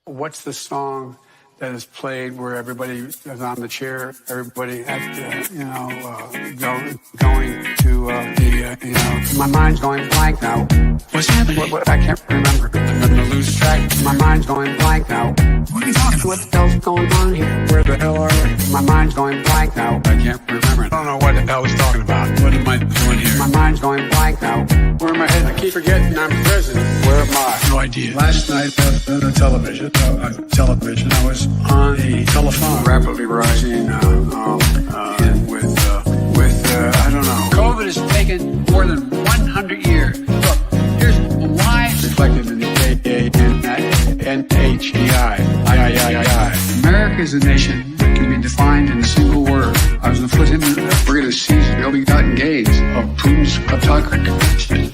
What's the song that is played where everybody is on the chair, everybody at going to my mind's going blank now. What's happening? What I can't remember. I'm gonna lose track. My mind's going blank now. What are you talking about? What the hell's going on here? Where the hell are we? My mind's going blank now. I can't remember. I don't know what the hell he's talking about. What am I doing here? My mind's going blank now. Where am I headed? I keep forgetting I'm president. Where am I? No idea. Last night on the television, I was on the telephone, rapidly rising, with I don't know. COVID has taken more than 100 years. Look, here's why it's reflected in the NHEI. America is a nation that can be defined in a single word. I was going to put him in the British season. He'll be gotten gaze of Putin's kleptocracy.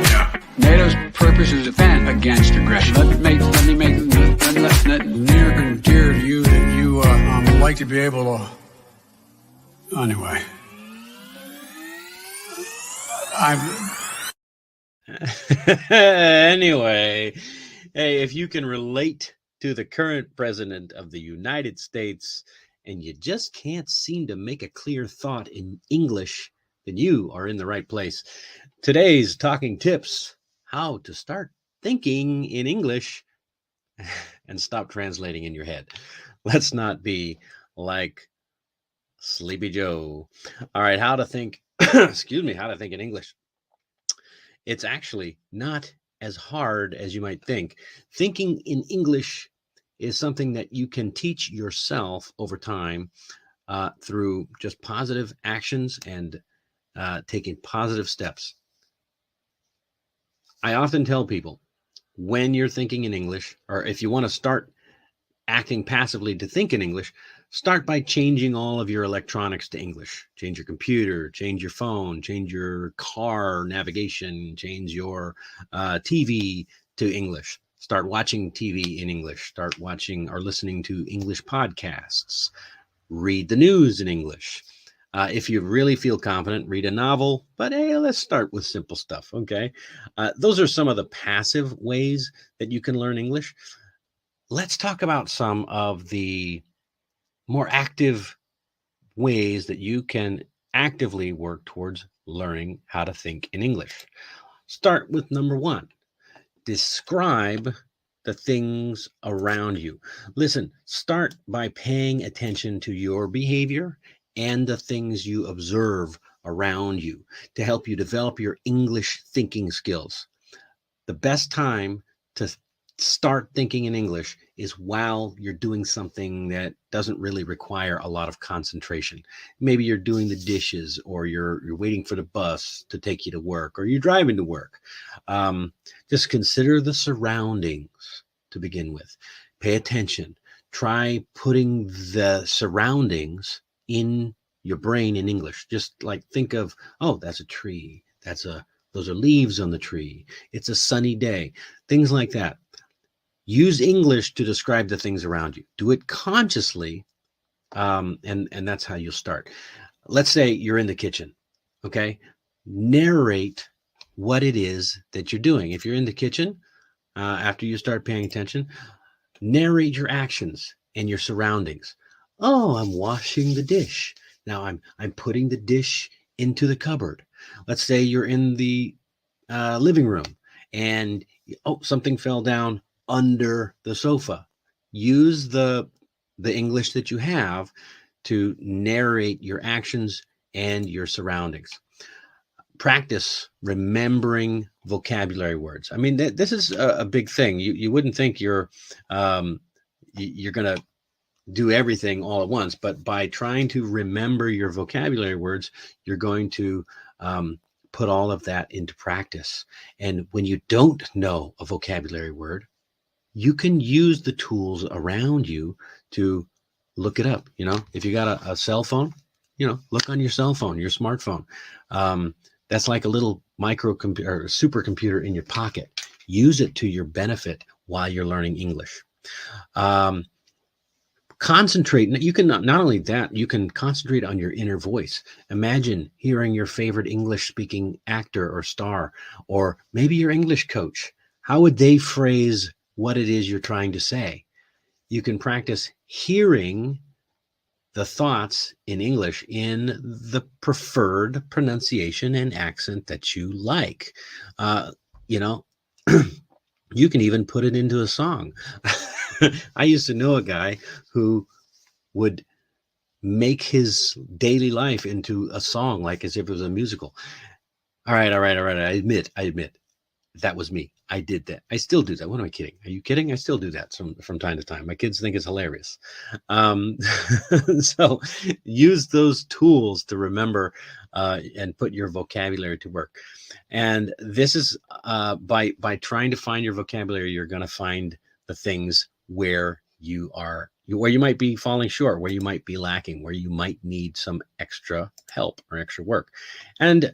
Yeah. NATO's purpose is to defend against aggression. Let me make that near and dear to you that you would like to be able to. Anyway, Anyway, hey, if you can relate to the current president of the United States and you just can't seem to make a clear thought in English, then you are in the right place. Today's talking tips: how to start thinking in English and stop translating in your head. Let's not be like Sleepy Joe. All right, how to think, how to think in English. It's actually not as hard as you might think. Thinking in English is something that you can teach yourself over time through just positive actions and taking positive steps. I often tell people, when you're thinking in English, or if you want to start acting passively to think in English, start by changing all of your electronics to English. Change your computer, change your phone, change your car navigation, change your TV to English. Start watching TV in English. Start watching or listening to English podcasts. Read the news in English. If you really feel confident, read a novel. But hey, let's start with simple stuff, okay? Those are some of the passive ways that you can learn English. Let's talk about some of the more active ways that you can actively work towards learning how to think in English. Start with number one. Describe the things around you. Listen, start by paying attention to your behavior and the things you observe around you to help you develop your English thinking skills. The best time to start thinking in English is while you're doing something that doesn't really require a lot of concentration. Maybe you're doing the dishes, or you're waiting for the bus to take you to work, or you're driving to work. Just consider the surroundings to begin with. Pay attention. Try putting the surroundings in your brain in English. Just like think of, oh, that's a tree. Those are leaves on the tree. It's a sunny day. Things like that. Use English to describe the things around you. Do it consciously, and that's how you'll start. Let's say you're in the kitchen, okay? Narrate what it is that you're doing. If you're in the kitchen, after you start paying attention, narrate your actions and your surroundings. Oh, I'm washing the dish. Now I'm putting the dish into the cupboard. Let's say you're in the living room and something fell down under the sofa. Use the English that you have to narrate your actions and your surroundings. Practice remembering vocabulary words. I mean, this is a big thing. You wouldn't think you're going to do everything all at once, but by trying to remember your vocabulary words, you're going to put all of that into practice. And when you don't know a vocabulary word, you can use the tools around you to look it up. If you got a cell phone, look on your cell phone, your smartphone. That's like a little microcomputer or supercomputer in your pocket. Use it to your benefit while you're learning English. Concentrate. You can not only that, you can concentrate on your inner voice. Imagine hearing your favorite English speaking actor or star, or maybe your English coach. How would they phrase what it is you're trying to say. You can practice hearing the thoughts in English in the preferred pronunciation and accent that you like. You know, you can even put it into a song. I used to know a guy who would make his daily life into a song, like as if it was a musical. All right. I admit that was me. I did that. I still do that. What am I kidding? Are you kidding? I still do that from time to time. My kids think it's hilarious. So use those tools to remember and put your vocabulary to work. And this is by trying to find your vocabulary, you're going to find the things where you might be falling short, where you might be lacking, where you might need some extra help or extra work. And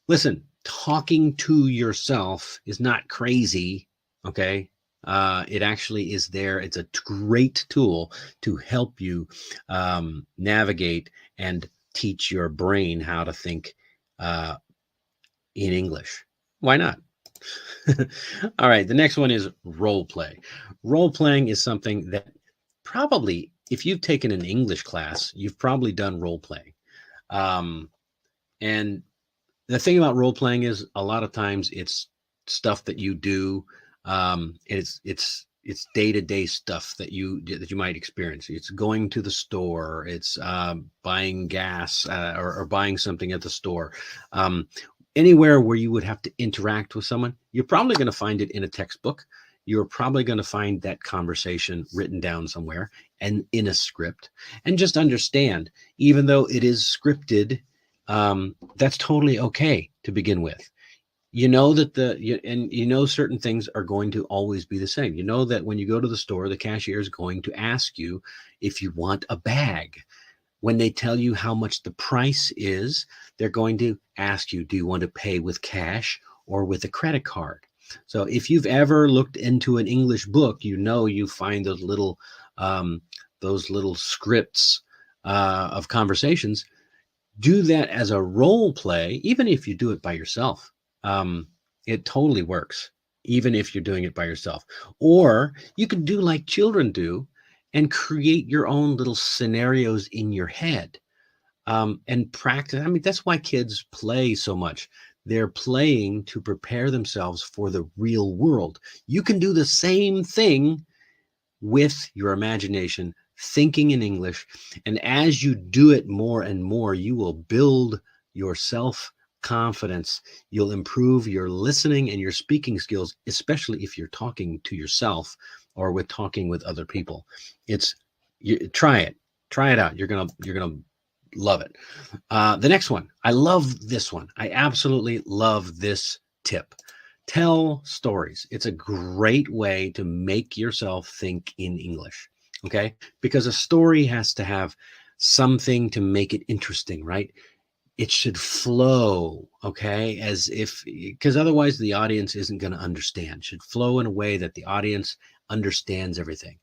listen, talking to yourself is not crazy, okay? It actually is there. It's a great tool to help you navigate and teach your brain how to think in English. Why not? All right, the next one is role play. Role playing is something that probably, if you've taken an English class, you've probably done role play. And the thing about role playing is a lot of times it's stuff that you do. It's day-to-day stuff that you might experience. It's going to the store. It's buying gas or buying something at the store. Anywhere where you would have to interact with someone, you're probably going to find it in a textbook. You're probably going to find that conversation written down somewhere and in a script. And just understand, even though it is scripted, that's totally okay to begin with. You know that certain things are going to always be the same. You know that when you go to the store, the cashier is going to ask you if you want a bag. When they tell you how much the price is, they're going to ask you, do you want to pay with cash or with a credit card? So if you've ever looked into an English book, you find those little scripts of conversations. Do that as a role play, even if you do it by yourself. It totally works, even if you're doing it by yourself. Or you can do like children do and create your own little scenarios in your head and practice. I mean, that's why kids play so much. They're playing to prepare themselves for the real world. You can do the same thing with your imagination, thinking in English. And as you do it more and more, you will build your self-confidence. You'll improve your listening and your speaking skills, especially if you're talking to yourself or talking with other people. Try it out. You're gonna love it. The next one, I love this one. I absolutely love this tip. Tell stories. It's a great way to make yourself think in English. Okay, because a story has to have something to make it interesting, right? It should flow, okay, because otherwise the audience isn't going to understand. It should flow in a way that the audience understands everything.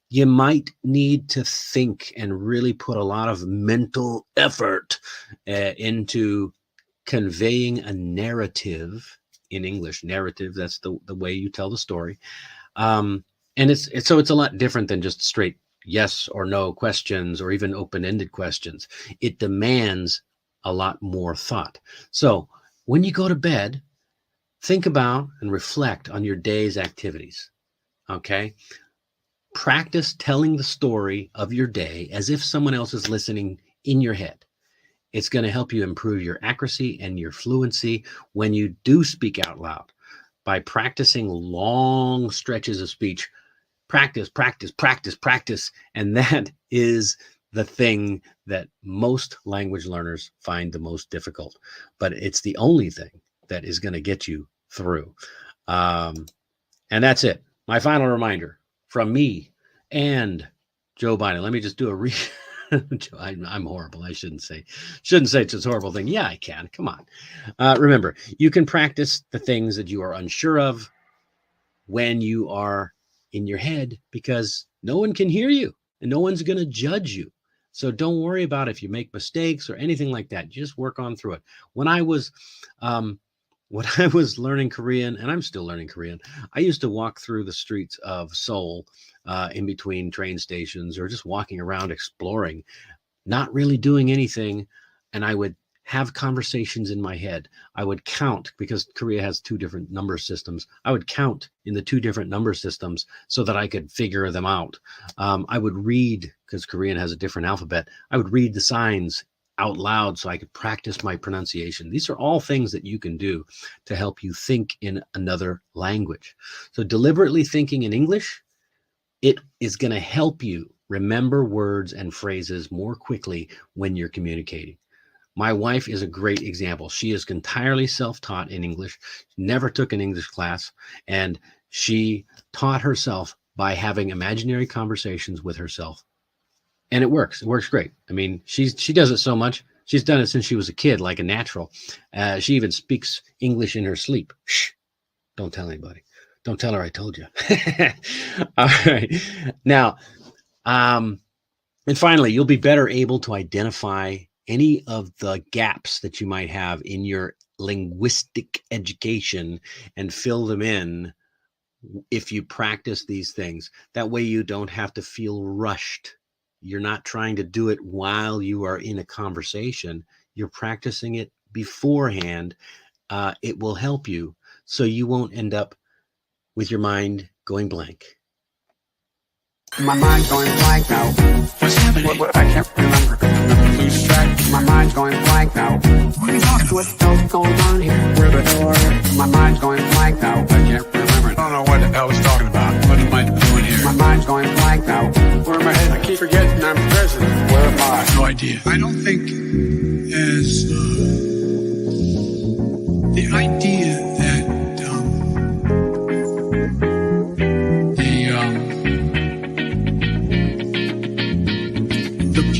You might need to think and really put a lot of mental effort into conveying a narrative in English. Narrative, that's the way you tell the story. And it's a lot different than just straight yes or no questions or even open-ended questions. It demands a lot more thought. So when you go to bed, think about and reflect on your day's activities. Okay? Practice telling the story of your day as if someone else is listening in your head. It's going to help you improve your accuracy and your fluency when you do speak out loud by practicing long stretches of speech. Practice. And that is the thing that most language learners find the most difficult. But it's the only thing that is going to get you through. And that's it. My final reminder from me and Joe Biden. Let me just do I'm horrible. I shouldn't say it's a horrible thing. Yeah, I can. Come on. Remember, you can practice the things that you are unsure of when you are in your head, because no one can hear you and no one's going to judge you. So don't worry about if you make mistakes or anything like that. You just work on through it. When I was when I was learning Korean, and I'm still learning Korean, I used to walk through the streets of Seoul in between train stations or just walking around exploring, not really doing anything. And I would have conversations in my head. I would count, because Korea has two different number systems. I would count in the two different number systems so that I could figure them out. I would read, because Korean has a different alphabet. I would read the signs out loud so I could practice my pronunciation. These are all things that you can do to help you think in another language. So deliberately thinking in English, it is going to help you remember words and phrases more quickly when you're communicating. My wife is a great example. She is entirely self-taught in English, never took an English class, and she taught herself by having imaginary conversations with herself. And it works. It works great. I mean, she does it so much. She's done it since she was a kid, like a natural. She even speaks English in her sleep. Shh, don't tell anybody. Don't tell her I told you. All right. Now, and finally, you'll be better able to identify any of the gaps that you might have in your linguistic education and fill them in if you practice these things. That way you don't have to feel rushed. You're not trying to do it while you are in a conversation. You're practicing it beforehand. It will help you so you won't end up with your mind going blank. My mind's going blank now. What's happening? What, I can't remember. I lose track. My mind's going blank now. What are you talking about? What the hell's going on here? Where the hell are you? My mind's going blank now. I can't remember. I don't know what the hell he's talking about. What am I doing here? My mind's going blank now. Where am I headed? I keep forgetting I'm president. Where am I? No idea. I don't think as the idea that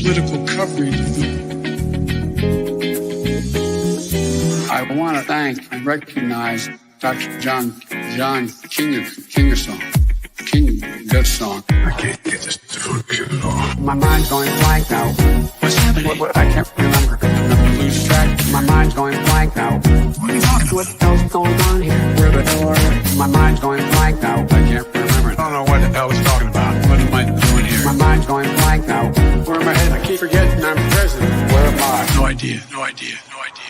political coverage. I want to thank and recognize Dr. John Kingersong. Good song. I can't get this at all. My mind's going blank now. What's happening? What, I can't remember. I lose track. My mind's going blank now. What are you talking about? What the hell's going on here? Where the hell are you? My mind's going blank now. I can't remember. I don't know what the hell he's talking about. What am I doing here? My mind's going blank now. Where am I headed? I keep forgetting I'm president. Where am I? No idea. No idea. No idea.